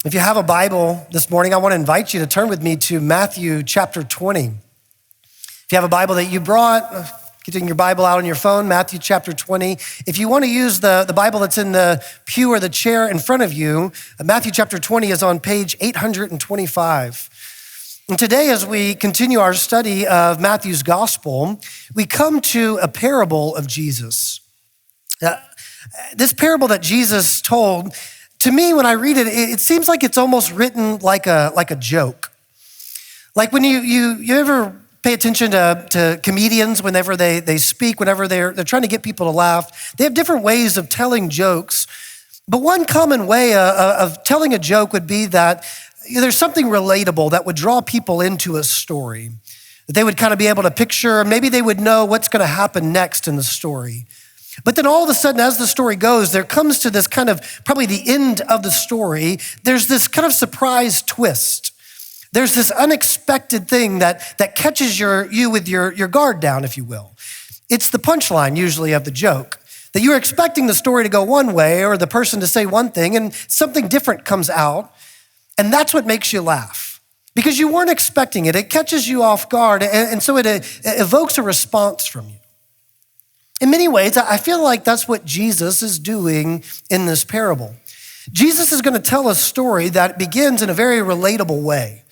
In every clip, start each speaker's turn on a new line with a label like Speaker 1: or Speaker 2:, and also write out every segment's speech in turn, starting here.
Speaker 1: If you have a Bible this morning, I want to invite you to turn with me to Matthew chapter 20. If you have a Bible that you brought, getting your Bible out on your phone, Matthew chapter 20. If you want to use the Bible that's in the pew or the chair in front of you, Matthew chapter 20 is on page 825. And today, as we continue our study of Matthew's gospel, we come to a parable of Jesus. This parable that Jesus told, to me, when I read it, it seems like it's almost written like a joke. Like when you ever pay attention to comedians whenever they speak, whenever they're trying to get people to laugh, they have different ways of telling jokes. But one common way of telling a joke would be that there's something relatable that would draw people into a story, that they would kind of be able to picture, maybe they would know what's going to happen next in the story. But then all of a sudden, as the story goes, there comes to this kind of, probably the end of the story, there's this kind of surprise twist. There's this unexpected thing that catches you with your guard down, if you will. It's the punchline, usually, of the joke, that you're expecting the story to go one way or the person to say one thing, and something different comes out, and that's what makes you laugh, because you weren't expecting it. It catches you off guard, and so it evokes a response from you. In many ways, I feel like that's what Jesus is doing in this parable. Jesus is going to tell a story that begins in a very relatable way,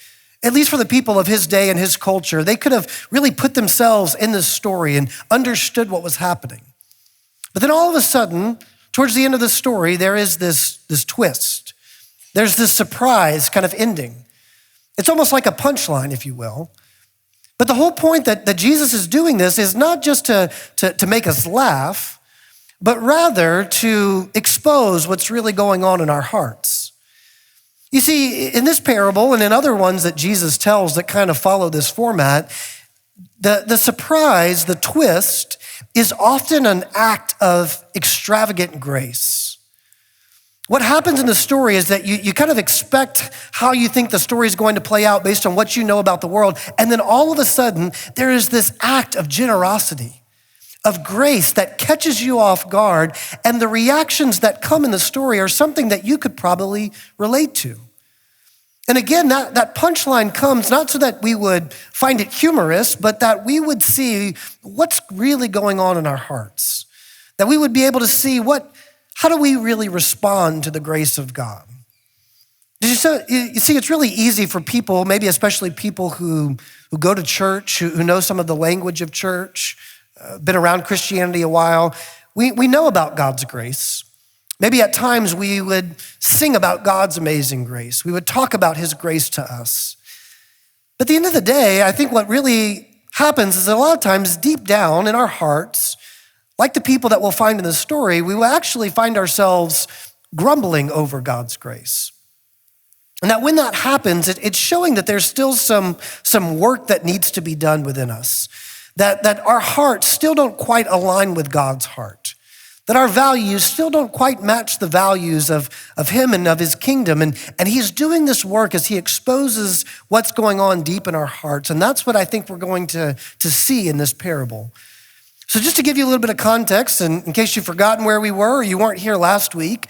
Speaker 1: at least for the people of his day and his culture. They could have really put themselves in this story and understood what was happening. But then all of a sudden, towards the end of the story, there is this twist. There's this surprise kind of ending. It's almost like a punchline, if you will. But the whole point that Jesus is doing this is not just to make us laugh, but rather to expose what's really going on in our hearts. You see, in this parable and in other ones that Jesus tells that kind of follow this format, the surprise, the twist, is often an act of extravagant grace. What happens in the story is that you kind of expect how you think the story is going to play out based on what you know about the world. And then all of a sudden, there is this act of generosity, of grace that catches you off guard. And the reactions that come in the story are something that you could probably relate to. And again, that punchline comes not so that we would find it humorous, but that we would see what's really going on in our hearts. That we would be able to see how do we really respond to the grace of God? You see, it's really easy for people, maybe especially people who go to church, who know some of the language of church, been around Christianity a while. We know about God's grace. Maybe at times we would sing about God's amazing grace. We would talk about his grace to us. But at the end of the day, I think what really happens is that a lot of times deep down in our hearts, like the people that we'll find in the story, we will actually find ourselves grumbling over God's grace. And that when that happens, it's showing that there's still some work that needs to be done within us, that our hearts still don't quite align with God's heart, that our values still don't quite match the values of him and of his kingdom. And he's doing this work as he exposes what's going on deep in our hearts. And that's what I think we're going to see in this parable. So just to give you a little bit of context, and in case you've forgotten where we were or you weren't here last week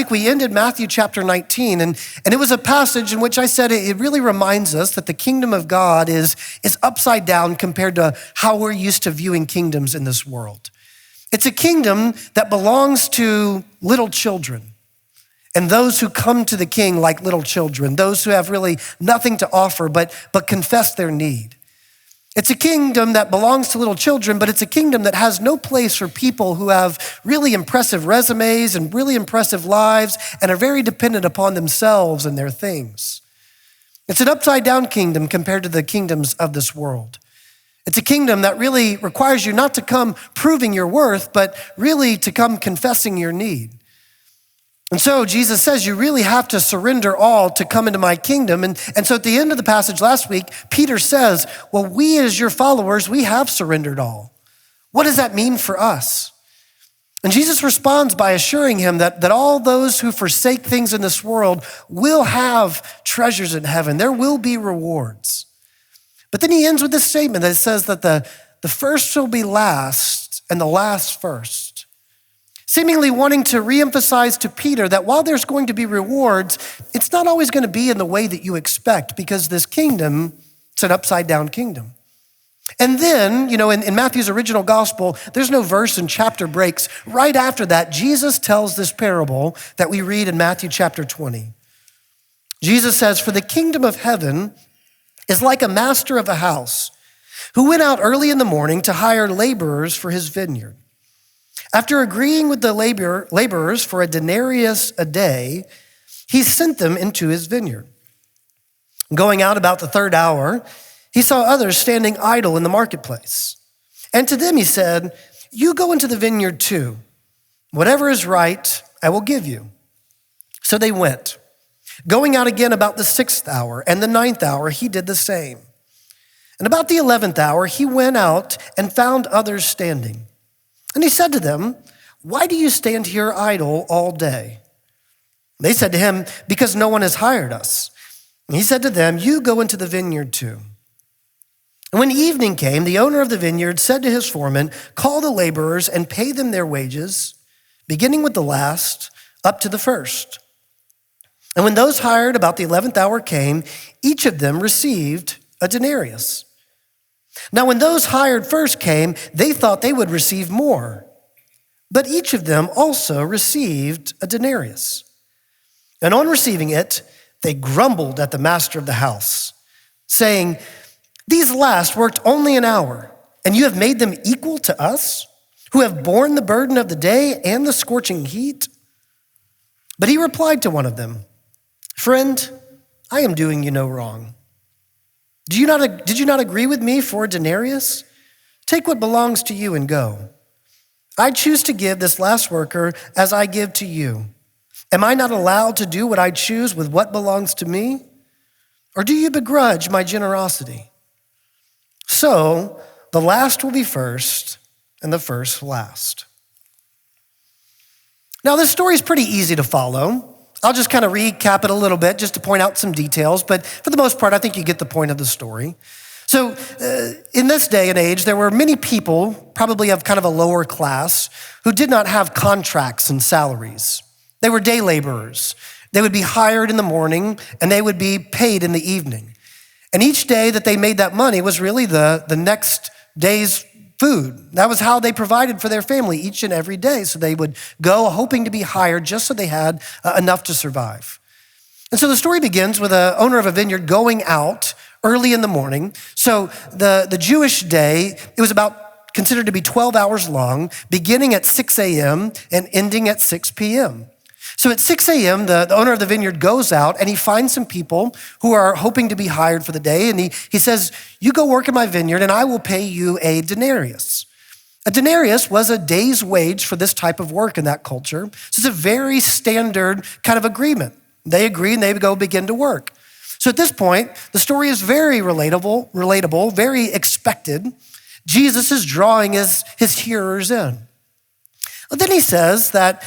Speaker 1: we ended Matthew chapter 19, and it was a passage in which I said it really reminds us that the kingdom of God is upside down compared to how we're used to viewing kingdoms in this world. It's a kingdom that belongs to little children and those who come to the king like little children, those who have really nothing to offer but confess their need. It's a kingdom that belongs to little children, but it's a kingdom that has no place for people who have really impressive resumes and really impressive lives and are very dependent upon themselves and their things. It's an upside down kingdom compared to the kingdoms of this world. It's a kingdom that really requires you not to come proving your worth, but really to come confessing your need. And so Jesus says you really have to surrender all to come into my kingdom. And so at the end of the passage last week, Peter says, well, we as your followers, we have surrendered all. What does that mean for us? And Jesus responds by assuring him that all those who forsake things in this world will have treasures in heaven. There will be rewards. But then he ends with this statement that says that the first will be last and the last first. seemingly wanting to reemphasize to Peter that while there's going to be rewards, it's not always going to be in the way that you expect, because this kingdom, it's an upside down kingdom. And then, in Matthew's original gospel, there's no verse and chapter breaks. Right after that, Jesus tells this parable that we read in Matthew chapter 20. Jesus says, "For the kingdom of heaven is like a master of a house who went out early in the morning to hire laborers for his vineyard. After agreeing with the laborers for a denarius a day, he sent them into his vineyard. Going out about the third hour, he saw others standing idle in the marketplace. And to them he said, 'You go into the vineyard too. Whatever is right, I will give you.' So they went. Going out again about the 6th hour and the 9th hour, he did the same. And about the 11th hour, he went out and found others standing. And he said to them, 'Why do you stand here idle all day?' They said to him, 'Because no one has hired us.' And he said to them, 'You go into the vineyard too.' And when evening came, the owner of the vineyard said to his foreman, 'Call the laborers and pay them their wages, beginning with the last up to the first.' And when those hired about the 11th hour came, each of them received a denarius. Now when those hired first came, they thought they would receive more. But each of them also received a denarius. And on receiving it, they grumbled at the master of the house, saying, 'These last worked only an hour, and you have made them equal to us, who have borne the burden of the day and the scorching heat?' But he replied to one of them, 'Friend, I am doing you no wrong. Did you not agree with me for a denarius? Take what belongs to you and go. I choose to give this last worker as I give to you. Am I not allowed to do what I choose with what belongs to me? Or do you begrudge my generosity? So the last will be first, and the first last.'" Now, this story is pretty easy to follow. I'll just kind of recap it a little bit just to point out some details, but for the most part, I think you get the point of the story. So in this day and age, there were many people, probably of kind of a lower class, who did not have contracts and salaries. They were day laborers. They would be hired in the morning, and they would be paid in the evening. And each day that they made that money was really the next day's food. That was how they provided for their family each and every day. So they would go hoping to be hired just so they had enough to survive. And so the story begins with an owner of a vineyard going out early in the morning. So the Jewish day, it was considered to be 12 hours long, beginning at 6 a.m. and ending at 6 p.m. So at 6 a.m., the owner of the vineyard goes out and he finds some people who are hoping to be hired for the day. And he says, "You go work in my vineyard and I will pay you a denarius." A denarius was a day's wage for this type of work in that culture. So it's a very standard kind of agreement. They agree and they go begin to work. So at this point, the story is very relatable, very expected. Jesus is drawing his hearers in. But then he says that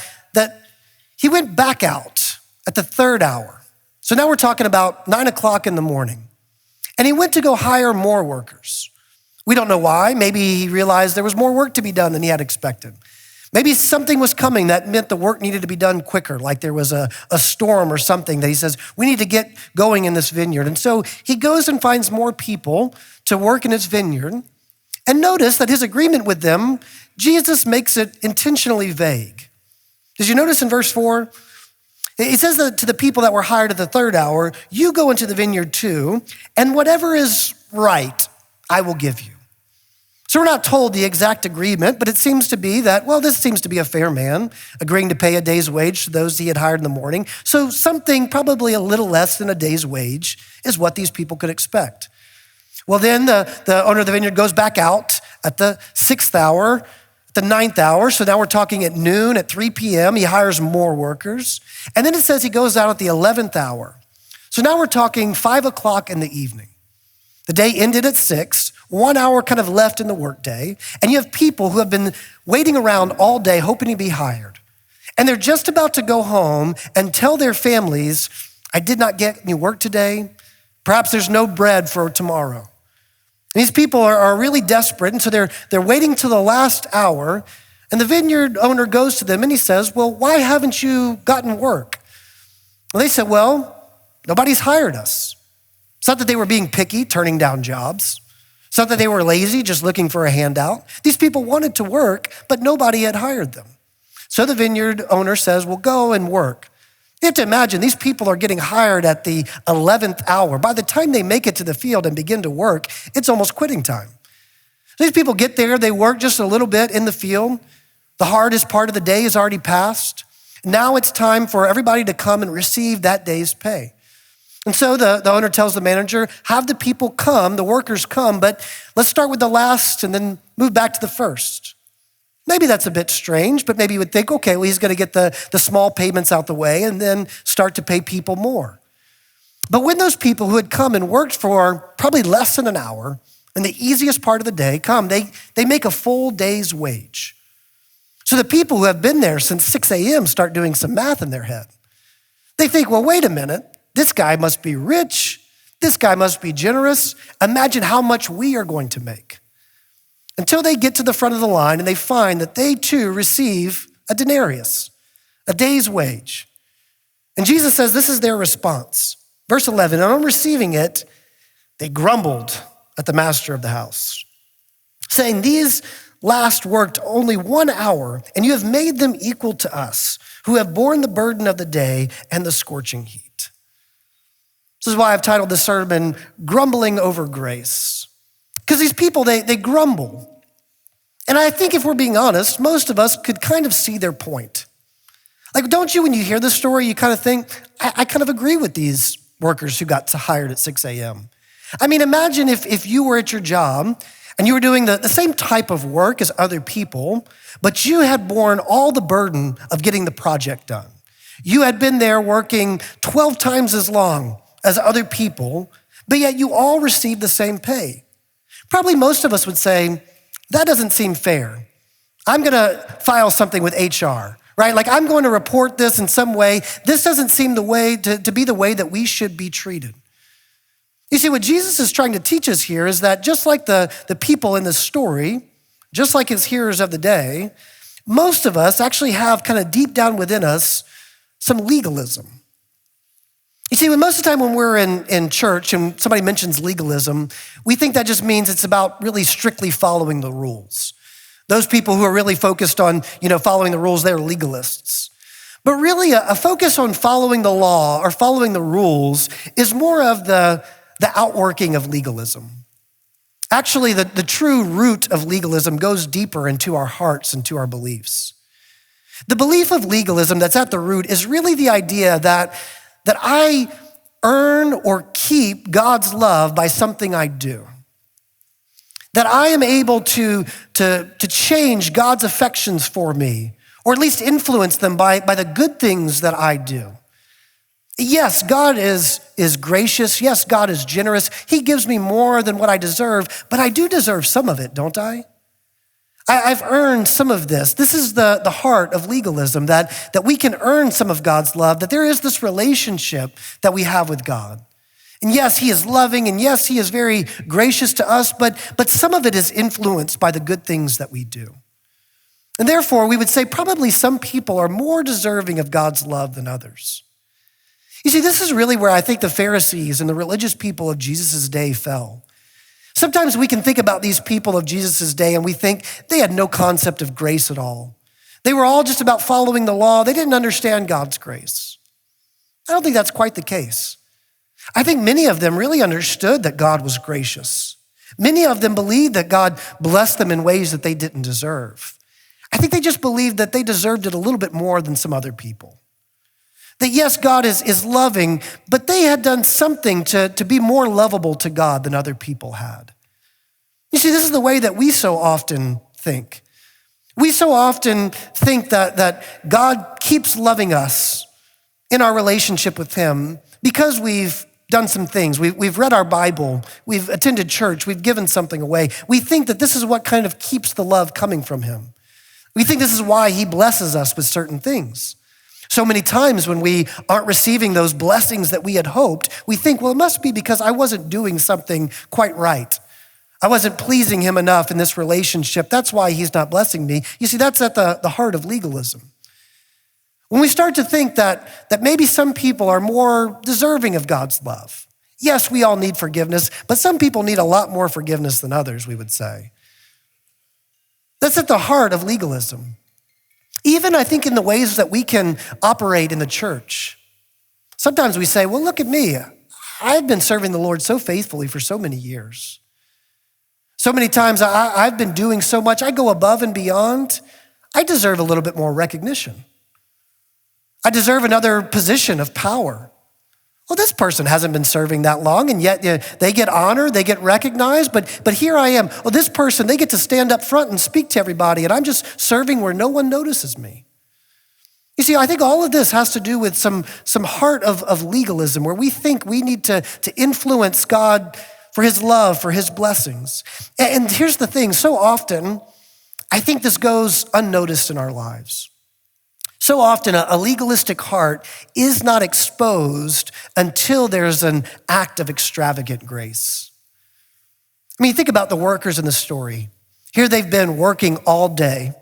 Speaker 1: he went back out at the third hour. So now we're talking about 9 o'clock in the morning. And he went to go hire more workers. We don't know why. Maybe he realized there was more work to be done than he had expected. Maybe something was coming that meant the work needed to be done quicker, like there was a storm or something that he says, we need to get going in this vineyard. And so he goes and finds more people to work in his vineyard. And notice that his agreement with them, Jesus makes it intentionally vague. Did you notice in verse 4? It says that to the people that were hired at the third hour, "You go into the vineyard too, and whatever is right, I will give you." So we're not told the exact agreement, but it seems to be that, this seems to be a fair man, agreeing to pay a day's wage to those he had hired in the morning. So something probably a little less than a day's wage is what these people could expect. Well, then the owner of the vineyard goes back out at the 6th hour, the 9th hour. So now we're talking at noon, at 3 p.m. He hires more workers. And then it says he goes out at the 11th hour. So now we're talking 5 o'clock in the evening. The day ended at 6, 1 hour kind of left in the workday. And you have people who have been waiting around all day hoping to be hired. And they're just about to go home and tell their families, "I did not get any work today. Perhaps there's no bread for tomorrow." And these people are really desperate, and so they're waiting till the last hour, And the vineyard owner goes to them and he says, well, why haven't you gotten work? And they said, well, nobody's hired us. It's not that they were being picky, turning down jobs. It's not that they were lazy, just looking for a handout. These people wanted to work, but nobody had hired them. So the vineyard owner says, well, go and work. You have to imagine, these people are getting hired at the 11th hour. By the time they make it to the field and begin to work, it's almost quitting time. These people get there, they work just a little bit in the field. The hardest part of the day is already passed. Now it's time for everybody to come and receive that day's pay. And so the owner tells the manager, have the people come, the workers come, but let's start with the last and then move back to the first. Maybe that's a bit strange, but maybe you would think, okay, well, he's going to get the small payments out the way and then start to pay people more. But when those people who had come and worked for probably less than an hour and the easiest part of the day come, they make a full day's wage. So the people who have been there since 6 a.m. start doing some math in their head. They think, well, wait a minute. This guy must be rich. This guy must be generous. Imagine how much we are going to make. Until they get to the front of the line and they find that they too receive a denarius, a day's wage. And Jesus says this is their response. Verse 11, and on receiving it, they grumbled at the master of the house, saying, these last worked only 1 hour, and you have made them equal to us, who have borne the burden of the day and the scorching heat. This is why I've titled this sermon, Grumbling Over Grace. Because these people, they grumble. And I think if we're being honest, most of us could kind of see their point. Like, don't you, when you hear this story, you kind of think, I kind of agree with these workers who got hired at 6 a.m. I mean, imagine if you were at your job and you were doing the same type of work as other people, but you had borne all the burden of getting the project done. You had been there working 12 times as long as other people, but yet you all received the same pay. Probably most of us would say, that doesn't seem fair. I'm gonna file something with HR, right? Like I'm going to report this in some way. This doesn't seem the way to be the way that we should be treated. You see, what Jesus is trying to teach us here is that just like the people in this story, just like his hearers of the day, most of us actually have kind of deep down within us some legalism. You see, most of the time when we're in church and somebody mentions legalism, we think that just means it's about really strictly following the rules. Those people who are really focused on, following the rules, they're legalists. But really a focus on following the law or following the rules is more of the outworking of legalism. Actually, the true root of legalism goes deeper into our hearts and to our beliefs. The belief of legalism that's at the root is really the idea that I earn or keep God's love by something I do. That I am able to change God's affections for me, or at least influence them by the good things that I do. Yes, God is gracious. Yes, God is generous. He gives me more than what I deserve, but I do deserve some of it, don't I? I've earned some of this. This is the heart of legalism, that we can earn some of God's love, that there is this relationship that we have with God. And yes, he is loving, and yes, he is very gracious to us, but some of it is influenced by the good things that we do. And therefore, we would say probably some people are more deserving of God's love than others. You see, this is really where I think the Pharisees and the religious people of Jesus' day fell. Sometimes we can think about these people of Jesus' day and we think they had no concept of grace at all. They were all just about following the law. They didn't understand God's grace. I don't think that's quite the case. I think many of them really understood that God was gracious. Many of them believed that God blessed them in ways that they didn't deserve. I think they just believed that they deserved it a little bit more than some other people. That yes, God is loving, but they had done something to be more lovable to God than other people had. You see, this is the way that we so often think. We so often think that God keeps loving us in our relationship with him because we've done some things. We've read our Bible, we've attended church, we've given something away. We think that this is what kind of keeps the love coming from him. We think this is why he blesses us with certain things. So many times when we aren't receiving those blessings that we had hoped, we think, well, it must be because I wasn't doing something quite right. I wasn't pleasing him enough in this relationship. That's why he's not blessing me. You see, that's at the heart of legalism. When we start to think that maybe some people are more deserving of God's love. Yes, we all need forgiveness, but some people need a lot more forgiveness than others, we would say. That's at the heart of legalism. Even I think in the ways that we can operate in the church. Sometimes we say, well, look at me. I've been serving the Lord so faithfully for so many years. So many times I've been doing so much. I go above and beyond. I deserve a little bit more recognition. I deserve another position of power. Well, this person hasn't been serving that long, and yet they get honored, they get recognized, but here I am. Well, this person, they get to stand up front and speak to everybody, and I'm just serving where no one notices me. You see, I think all of this has to do with some heart of legalism, where we think we need to influence God for his love, for his blessings. And here's the thing, so often, I think this goes unnoticed in our lives. So often, a legalistic heart is not exposed until there's an act of extravagant grace. I mean, think about the workers in the story. Here they've been working all day,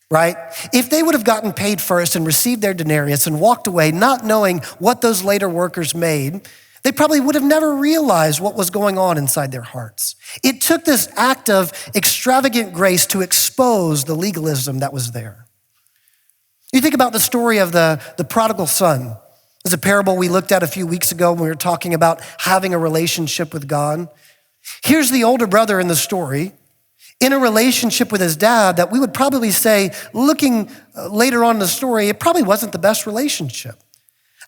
Speaker 1: right? If they would have gotten paid first and received their denarius and walked away not knowing what those later workers made, they probably would have never realized what was going on inside their hearts. It took this act of extravagant grace to expose the legalism that was there. You think about the story of the prodigal son. It's a parable we looked at a few weeks ago when we were talking about having a relationship with God. Here's the older brother in the story in a relationship with his dad that we would probably say, looking later on in the story, it probably wasn't the best relationship.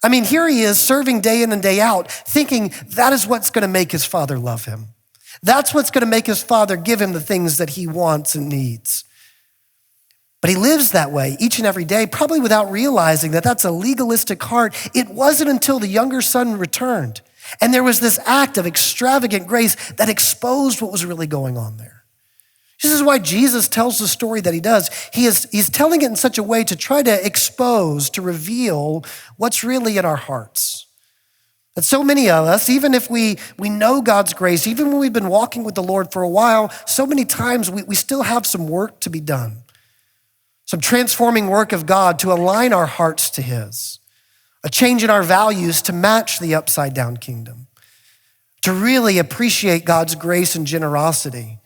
Speaker 1: I mean, here he is serving day in and day out, thinking that is what's going to make his father love him. That's what's going to make his father give him the things that he wants and needs. But he lives that way each and every day, probably without realizing that that's a legalistic heart. It wasn't until the younger son returned, and there was this act of extravagant grace that exposed what was really going on there. This is why Jesus tells the story that he does. He's telling it in such a way to try to expose, to reveal what's really in our hearts. That so many of us, even if we know God's grace, even when we've been walking with the Lord for a while, so many times we still have some work to be done. Some transforming work of God to align our hearts to his. A change in our values to match the upside down kingdom. To really appreciate God's grace and generosity.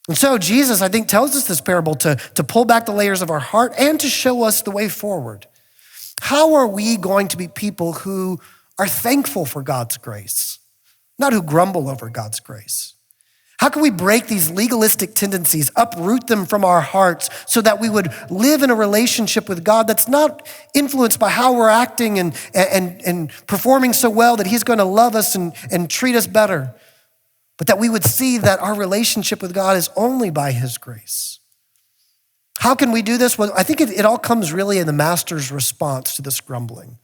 Speaker 1: And so Jesus, I think, tells us this parable to pull back the layers of our heart and to show us the way forward. How are we going to be people who are thankful for God's grace, not who grumble over God's grace? How can we break these legalistic tendencies, uproot them from our hearts so that we would live in a relationship with God that's not influenced by how we're acting and performing so well that he's going to love us and treat us better, but that we would see that our relationship with God is only by his grace? How can we do this? Well, I think it all comes really in the master's response to this grumbling.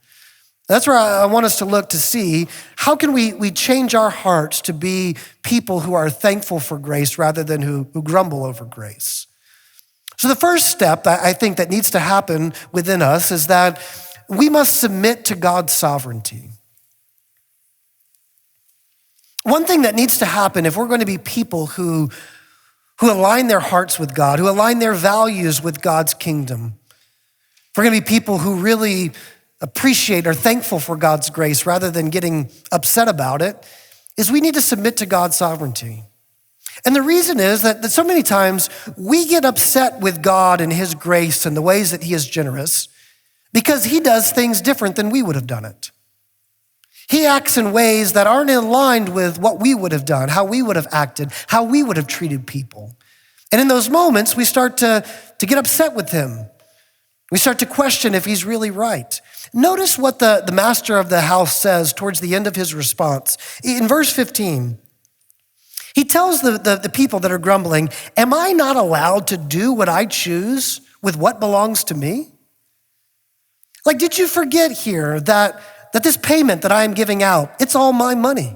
Speaker 1: That's where I want us to look to see how can we change our hearts to be people who are thankful for grace rather than who grumble over grace. So the first step I think that needs to happen within us is that we must submit to God's sovereignty. One thing that needs to happen if we're going to be people who align their hearts with God, who align their values with God's kingdom, if we're going to be people who really appreciate or thankful for God's grace rather than getting upset about it, is we need to submit to God's sovereignty. And the reason is that so many times we get upset with God and his grace and the ways that he is generous because he does things different than we would have done it. He acts in ways that aren't aligned with what we would have done, how we would have acted, how we would have treated people. And in those moments, we start to get upset with him. We start to question if he's really right. Notice what the master of the house says towards the end of his response. In verse 15, he tells the people that are grumbling, am I not allowed to do what I choose with what belongs to me? Like, did you forget here that this payment that I am giving out, it's all my money?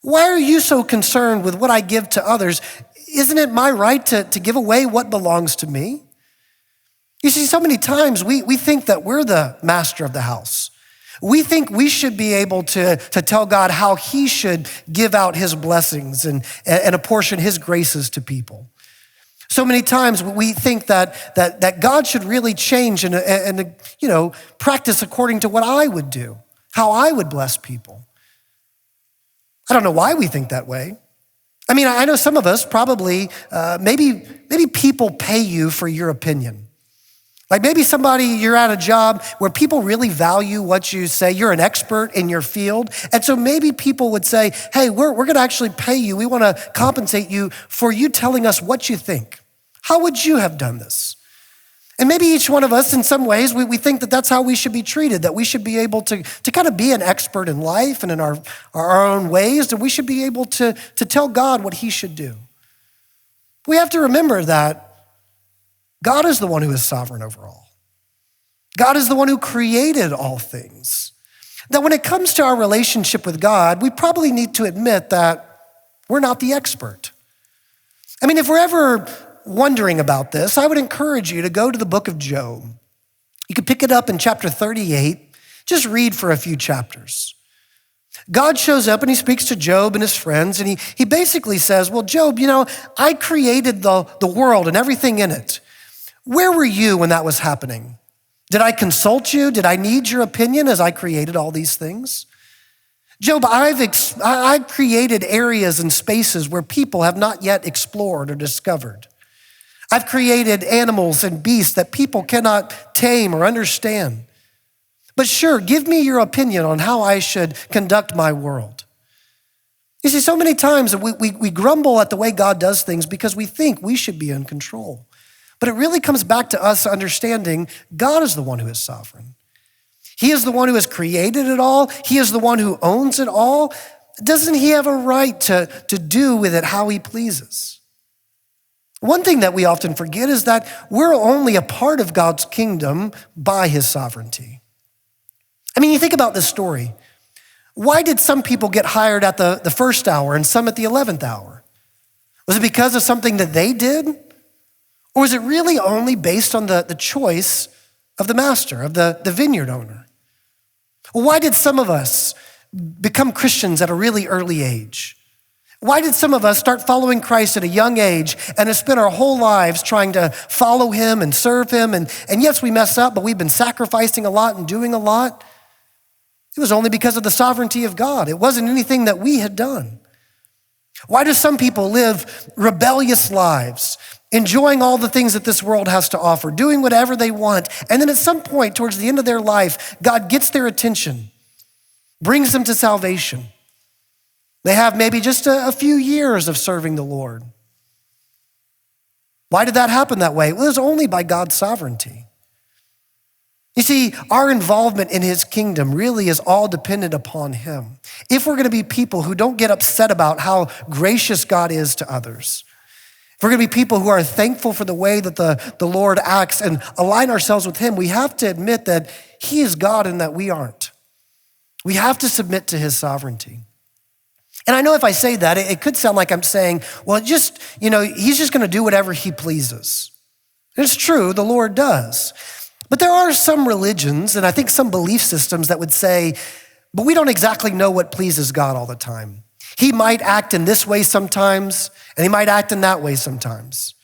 Speaker 1: Why are you so concerned with what I give to others? Isn't it my right to give away what belongs to me? You see, so many times we think that we're the master of the house. We think we should be able to tell God how he should give out his blessings and apportion his graces to people. So many times we think that God should really change and practice according to what I would do, how I would bless people. I don't know why we think that way. I mean, I know some of us probably, maybe people pay you for your opinion. Like maybe you're at a job where people really value what you say. You're an expert in your field. And so maybe people would say, hey, we're going to actually pay you. We want to compensate you for you telling us what you think. How would you have done this? And maybe each one of us, in some ways, we think that that's how we should be treated, that we should be able to kind of be an expert in life and in our own ways, and we should be able to tell God what he should do. We have to remember that God is the one who is sovereign over all. God is the one who created all things. That when it comes to our relationship with God, we probably need to admit that we're not the expert. I mean, if we're ever wondering about this, I would encourage you to go to the book of Job. You can pick it up in chapter 38. Just read for a few chapters. God shows up and he speaks to Job and his friends, and he basically says, well, Job, I created the world and everything in it. Where were you when that was happening? Did I consult you? Did I need your opinion as I created all these things? Job, I've created areas and spaces where people have not yet explored or discovered. I've created animals and beasts that people cannot tame or understand. But sure, give me your opinion on how I should conduct my world. You see, so many times we grumble at the way God does things because we think we should be in control. But it really comes back to us understanding God is the one who is sovereign. He is the one who has created it all. He is the one who owns it all. Doesn't he have a right to do with it how he pleases? One thing that we often forget is that we're only a part of God's kingdom by his sovereignty. I mean, you think about this story. Why did some people get hired at the first hour and some at the 11th hour? Was it because of something that they did? Or was it really only based on the choice of the master, of the vineyard owner? Well, why did some of us become Christians at a really early age? Why did some of us start following Christ at a young age and have spent our whole lives trying to follow him and serve him? And yes, we mess up, but we've been sacrificing a lot and doing a lot. It was only because of the sovereignty of God. It wasn't anything that we had done. Why do some people live rebellious lives, enjoying all the things that this world has to offer, doing whatever they want, and then at some point towards the end of their life, God gets their attention, brings them to salvation. They have maybe just a few years of serving the Lord. Why did that happen that way? Well, it was only by God's sovereignty. You see, our involvement in his kingdom really is all dependent upon him. If we're going to be people who don't get upset about how gracious God is to others, if we're going to be people who are thankful for the way that the Lord acts and align ourselves with him, we have to admit that he is God and that we aren't. We have to submit to his sovereignty. And I know if I say that, it could sound like I'm saying, well, he's just going to do whatever he pleases. It's true, the Lord does. But there are some religions, and I think some belief systems that would say, but we don't exactly know what pleases God all the time. He might act in this way sometimes, and he might act in that way sometimes.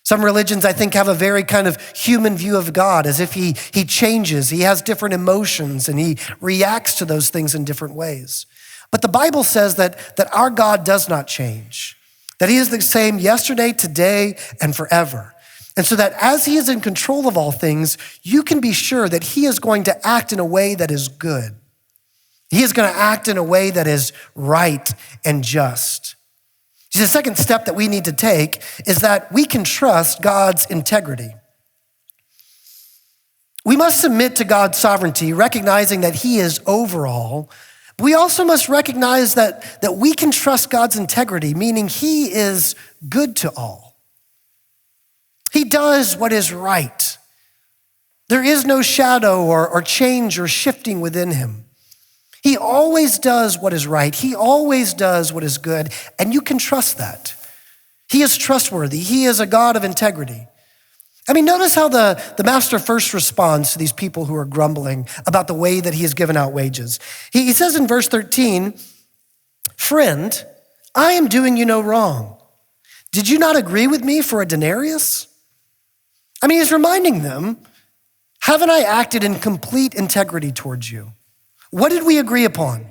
Speaker 1: Some religions, I think, have a very kind of human view of God, as if he changes, he has different emotions, and he reacts to those things in different ways. But the Bible says that our God does not change, that he is the same yesterday, today, and forever. And so that as he is in control of all things, you can be sure that he is going to act in a way that is good. He is going to act in a way that is right and just. See, the second step that we need to take is that we can trust God's integrity. We must submit to God's sovereignty, recognizing that he is over all. We also must recognize that we can trust God's integrity, meaning he is good to all. He does what is right. There is no shadow or change or shifting within him. He always does what is right. He always does what is good, and you can trust that. He is trustworthy. He is a God of integrity. I mean, notice how the master first responds to these people who are grumbling about the way that he has given out wages. He says in verse 13, "Friend, I am doing you no wrong. Did you not agree with me for a denarius?" I mean, he's reminding them, haven't I acted in complete integrity towards you? What did we agree upon?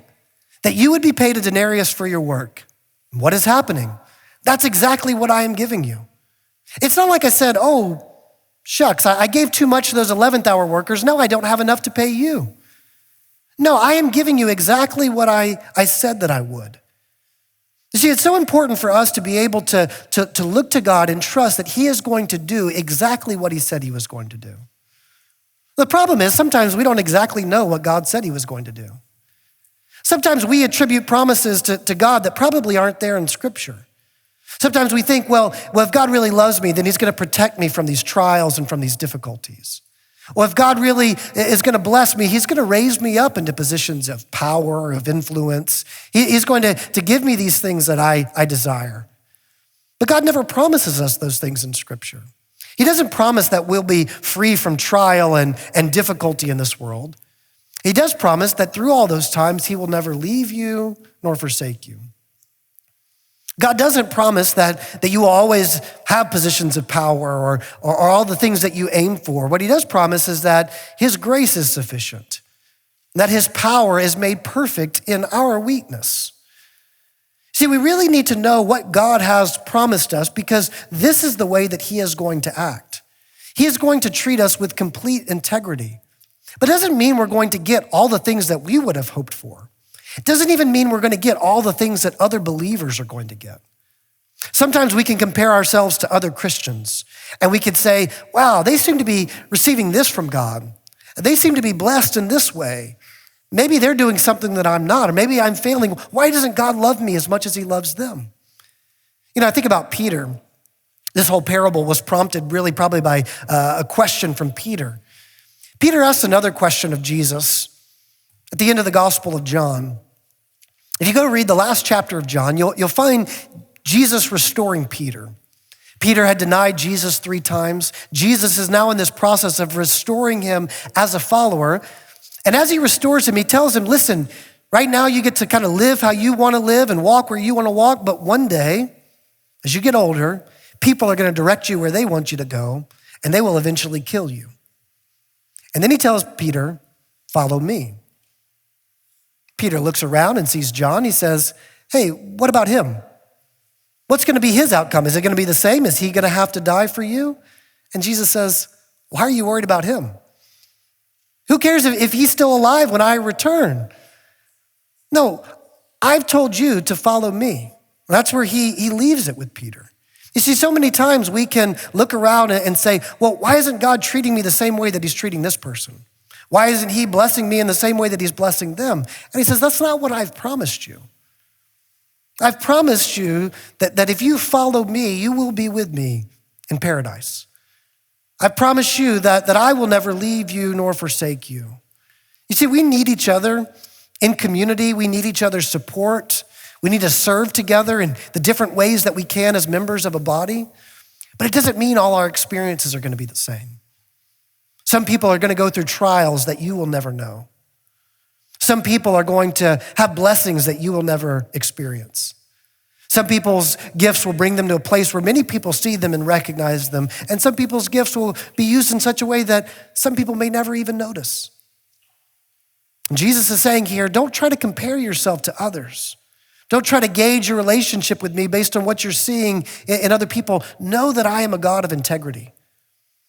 Speaker 1: That you would be paid a denarius for your work. What is happening? That's exactly what I am giving you. It's not like I said, oh, shucks, I gave too much to those 11th hour workers. No, I don't have enough to pay you. No, I am giving you exactly what I said that I would. You see, it's so important for us to be able to look to God and trust that he is going to do exactly what he said he was going to do. The problem is sometimes we don't exactly know what God said he was going to do. Sometimes we attribute promises to God that probably aren't there in Scripture. Sometimes we think, well, if God really loves me, then he's going to protect me from these trials and from these difficulties. Well, if God really is going to bless me, he's going to raise me up into positions of power, of influence. He's going to give me these things that I desire. But God never promises us those things in Scripture. He doesn't promise that we'll be free from trial and difficulty in this world. He does promise that through all those times, he will never leave you nor forsake you. God doesn't promise that you will always have positions of power or all the things that you aim for. What he does promise is that his grace is sufficient, that his power is made perfect in our weakness. See, we really need to know what God has promised us because this is the way that he is going to act. He is going to treat us with complete integrity. But it doesn't mean we're going to get all the things that we would have hoped for. It doesn't even mean we're going to get all the things that other believers are going to get. Sometimes we can compare ourselves to other Christians and we could say, wow, they seem to be receiving this from God. They seem to be blessed in this way. Maybe they're doing something that I'm not, or maybe I'm failing. Why doesn't God love me as much as he loves them? You know, I think about Peter. This whole parable was prompted really probably by a question from Peter. Peter asked another question of Jesus at the end of the Gospel of John. If you go read the last chapter of John, you'll find Jesus restoring Peter. Peter had denied Jesus 3 times. Jesus is now in this process of restoring him as a follower. And as he restores him, he tells him, listen, right now you get to kind of live how you want to live and walk where you want to walk. But one day, as you get older, people are going to direct you where they want you to go, and they will eventually kill you. And then he tells Peter, follow me. Peter looks around and sees John. He says, hey, what about him? What's going to be his outcome? Is it going to be the same? Is he going to have to die for you? And Jesus says, why are you worried about him? Who cares if he's still alive when I return? No, I've told you to follow me. That's where he leaves it with Peter. You see, so many times we can look around and say, well, why isn't God treating me the same way that he's treating this person? Why isn't he blessing me in the same way that he's blessing them? And he says, that's not what I've promised you. I've promised you that if you follow me, you will be with me in paradise. I promise you that I will never leave you nor forsake you. You see, we need each other in community. We need each other's support. We need to serve together in the different ways that we can as members of a body. But it doesn't mean all our experiences are going to be the same. Some people are going to go through trials that you will never know. Some people are going to have blessings that you will never experience. Some people's gifts will bring them to a place where many people see them and recognize them. And some people's gifts will be used in such a way that some people may never even notice. And Jesus is saying here, don't try to compare yourself to others. Don't try to gauge your relationship with me based on what you're seeing in other people. Know that I am a God of integrity,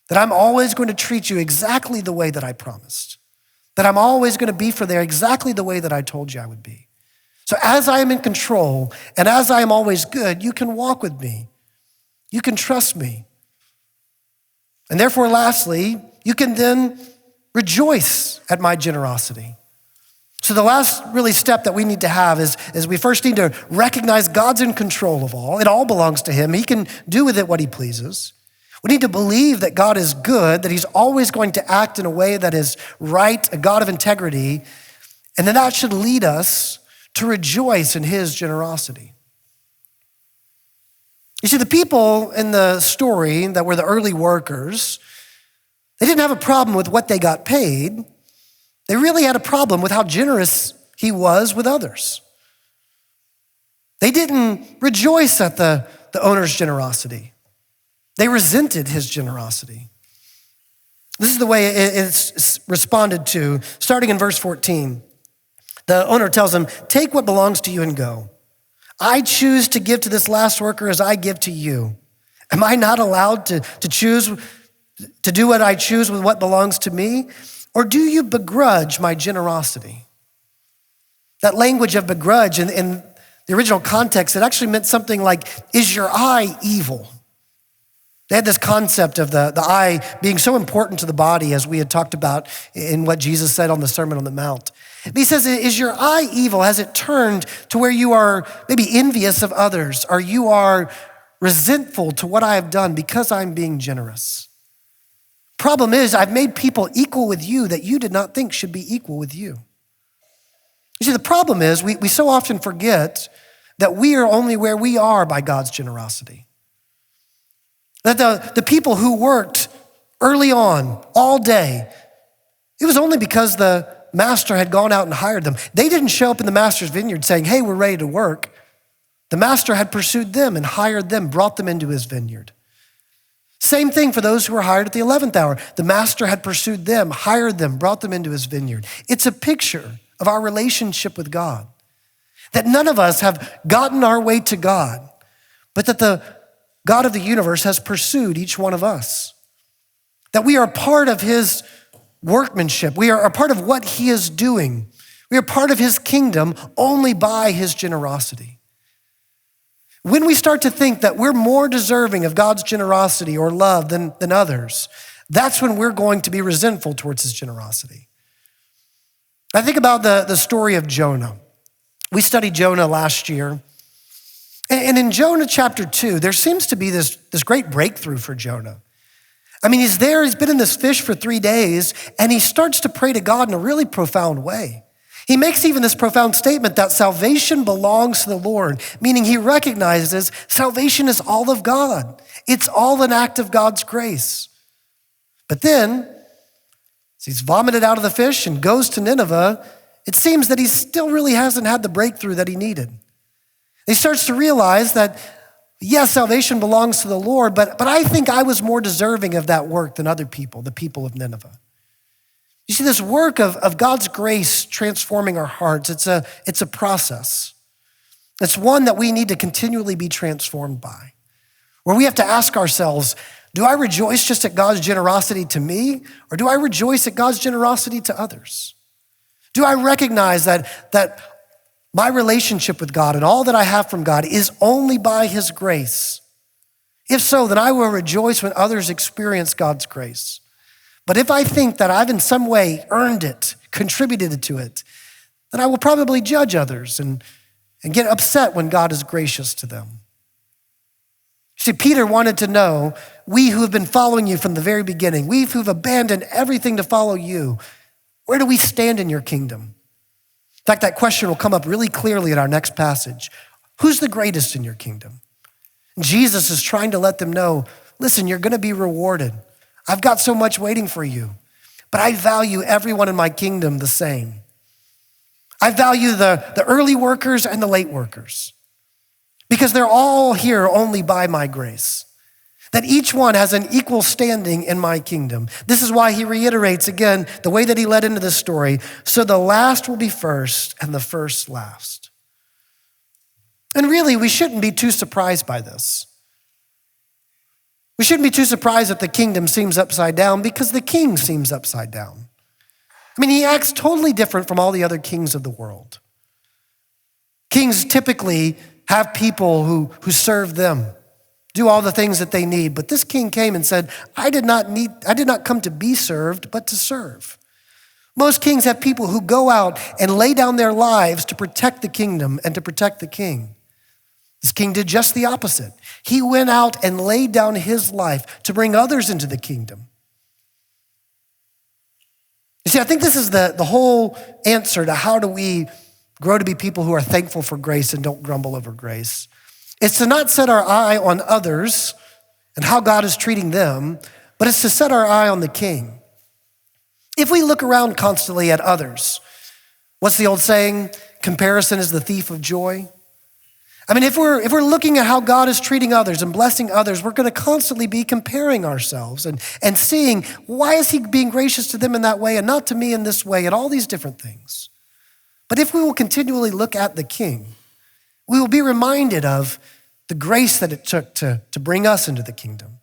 Speaker 1: that I'm always going to treat you exactly the way that I promised, that I'm always going to be for there exactly the way that I told you I would be. So as I am in control and as I am always good, you can walk with me. You can trust me. And therefore, lastly, you can then rejoice at my generosity. So the last really step that we need to have is we first need to recognize God's in control of all. It all belongs to him. He can do with it what he pleases. We need to believe that God is good, that he's always going to act in a way that is right, a God of integrity, and then that should lead us to rejoice in his generosity. You see, the people in the story that were the early workers, they didn't have a problem with what they got paid. They really had a problem with how generous he was with others. They didn't rejoice at the owner's generosity. They resented his generosity. This is the way it's responded to, starting in verse 14. The owner tells him, "Take what belongs to you and go. I choose to give to this last worker as I give to you. Am I not allowed to choose to do what I choose with what belongs to me? Or do you begrudge my generosity?" That language of begrudge in the original context, it actually meant something like, is your eye evil? They had this concept of the eye being so important to the body, as we had talked about in what Jesus said on the Sermon on the Mount. But he says, is your eye evil? Has it turned to where you are maybe envious of others, or you are resentful to what I have done because I'm being generous? Problem is, I've made people equal with you that you did not think should be equal with you. You see, the problem is we so often forget that we are only where we are by God's generosity. That the people who worked early on, all day, it was only because the master had gone out and hired them. They didn't show up in the master's vineyard saying, "Hey, we're ready to work." The master had pursued them and hired them, brought them into his vineyard. Same thing for those who were hired at the 11th hour. The master had pursued them, hired them, brought them into his vineyard. It's a picture of our relationship with God. That none of us have gotten our way to God, but that the God of the universe has pursued each one of us. That we are part of his workmanship. We are a part of what he is doing. We are part of his kingdom only by his generosity. When we start to think that we're more deserving of God's generosity or love than others, that's when we're going to be resentful towards his generosity. I think about the story of Jonah. We studied Jonah last year. And in Jonah chapter 2, there seems to be this great breakthrough for Jonah. I mean, he's been in this fish for 3 days, and he starts to pray to God in a really profound way. He makes even this profound statement that salvation belongs to the Lord, meaning he recognizes salvation is all of God. It's all an act of God's grace. But then, as he's vomited out of the fish and goes to Nineveh, it seems that he still really hasn't had the breakthrough that he needed. He starts to realize that, yes, salvation belongs to the Lord, but I think I was more deserving of that work than other people, the people of Nineveh. You see, this work of God's grace transforming our hearts, it's a process. It's one that we need to continually be transformed by, where we have to ask ourselves, do I rejoice just at God's generosity to me, or do I rejoice at God's generosity to others? Do I recognize that my relationship with God and all that I have from God is only by his grace? If so, then I will rejoice when others experience God's grace. But if I think that I've in some way earned it, contributed to it, then I will probably judge others and get upset when God is gracious to them. See, Peter wanted to know, we who have been following you from the very beginning, we who've abandoned everything to follow you, where do we stand in your kingdom? In fact, that question will come up really clearly in our next passage. Who's the greatest in your kingdom? Jesus is trying to let them know, listen, you're gonna be rewarded. I've got so much waiting for you, but I value everyone in my kingdom the same. I value the early workers and the late workers because they're all here only by my grace. That each one has an equal standing in my kingdom. This is why he reiterates again the way that he led into this story. So the last will be first and the first last. And really, we shouldn't be too surprised by this. We shouldn't be too surprised that the kingdom seems upside down because the king seems upside down. I mean, he acts totally different from all the other kings of the world. Kings typically have people who serve them, do all the things that they need. But this king came and said, I did not come to be served, but to serve. Most kings have people who go out and lay down their lives to protect the kingdom and to protect the king. This king did just the opposite. He went out and laid down his life to bring others into the kingdom. You see, I think this is the whole answer to how do we grow to be people who are thankful for grace and don't grumble over grace. It's to not set our eye on others and how God is treating them, but it's to set our eye on the King. If we look around constantly at others, what's the old saying? Comparison is the thief of joy. I mean, if we're looking at how God is treating others and blessing others, we're going to constantly be comparing ourselves and seeing, why is he being gracious to them in that way and not to me in this way, and all these different things. But if we will continually look at the King, we will be reminded of the grace that it took to bring us into the kingdom.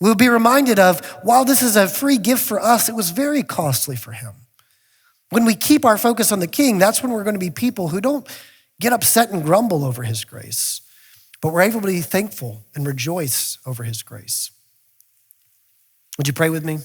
Speaker 1: We will be reminded of, while this is a free gift for us, it was very costly for him. When we keep our focus on the King, that's when we're going to be people who don't get upset and grumble over his grace, but we're able to be thankful and rejoice over his grace. Would you pray with me?